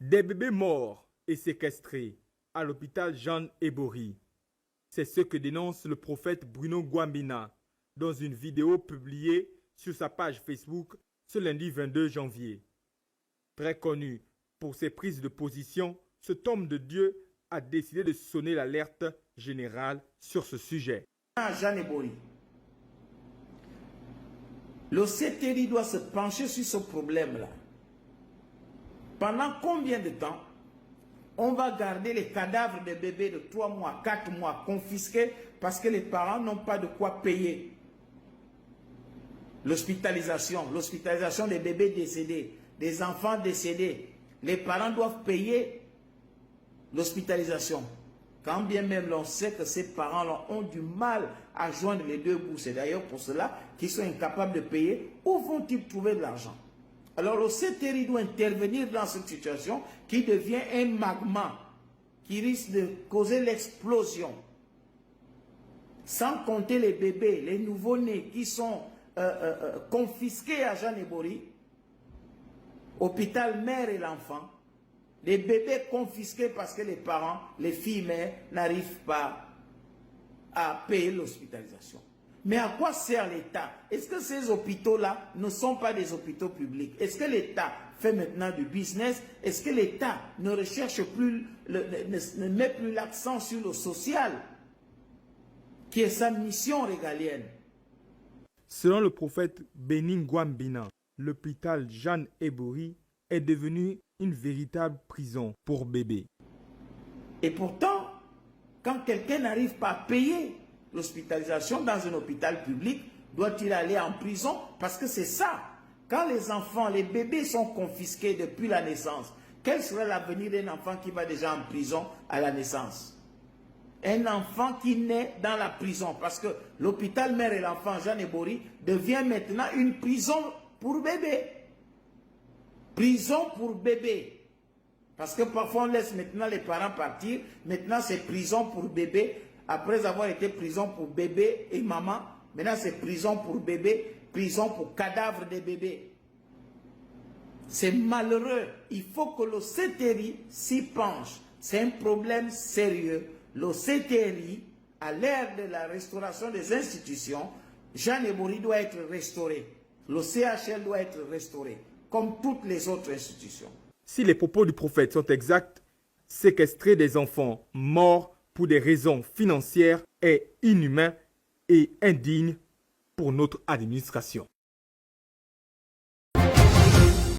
Des bébés morts et séquestrés à l'hôpital Jeanne Ebori. C'est ce que dénonce le prophète Bruno Gwambina dans une vidéo publiée sur sa page Facebook ce lundi 22 janvier. Très connu pour ses prises de position, cet homme de Dieu a décidé de sonner l'alerte générale sur ce sujet. Jeanne Ebori. Le CTRI doit se pencher sur ce problème-là. Pendant combien de temps on va garder les cadavres des bébés de 3 mois, 4 mois confisqués parce que les parents n'ont pas de quoi payer l'hospitalisation des bébés décédés, des enfants décédés. Les parents doivent payer l'hospitalisation. Quand bien même l'on sait que ces parents-là ont du mal à joindre les deux bouts. C'est d'ailleurs pour cela qu'ils sont incapables de payer. Où vont-ils trouver de l'argent? Alors le CTRI doit intervenir dans cette situation qui devient un magma qui risque de causer l'explosion. Sans compter les bébés, les nouveau-nés qui sont confisqués à Jeanne Ebori, hôpital mère et l'enfant, les bébés confisqués parce que les parents, les filles mères n'arrivent pas à payer l'hospitalisation. Mais à quoi sert l'État? Est-ce que ces hôpitaux-là ne sont pas des hôpitaux publics? Est-ce que l'État fait maintenant du business? Est-ce que l'État ne recherche plus, ne met plus l'accent sur le social, qui est sa mission régalienne? Selon le prophète Benin Gwambina, l'hôpital Jeanne Ebori est devenu une véritable prison pour bébés. Et pourtant, quand quelqu'un n'arrive pas à payer l'hospitalisation dans un hôpital public, doit-il aller en prison? Parce que c'est ça. Quand les enfants, les bébés sont confisqués depuis la naissance, quel serait l'avenir d'un enfant qui va déjà en prison à la naissance? Un enfant qui naît dans la prison, parce que l'hôpital mère et l'enfant Jeanne Ebori devient maintenant une prison pour bébés. Prison pour bébés. Parce que parfois on laisse maintenant les parents partir, maintenant c'est prison pour bébés. Après avoir été prison pour bébé et maman, maintenant c'est prison pour bébé, prison pour cadavre des bébés. C'est malheureux. Il faut que le CTRI s'y penche. C'est un problème sérieux. Le CTRI, à l'ère de la restauration des institutions, Jeanne Ebori doit être restauré. Le CHL doit être restauré, comme toutes les autres institutions. Si les propos du prophète sont exacts, séquestrer des enfants morts pour des raisons financières est inhumain et indigne pour notre administration.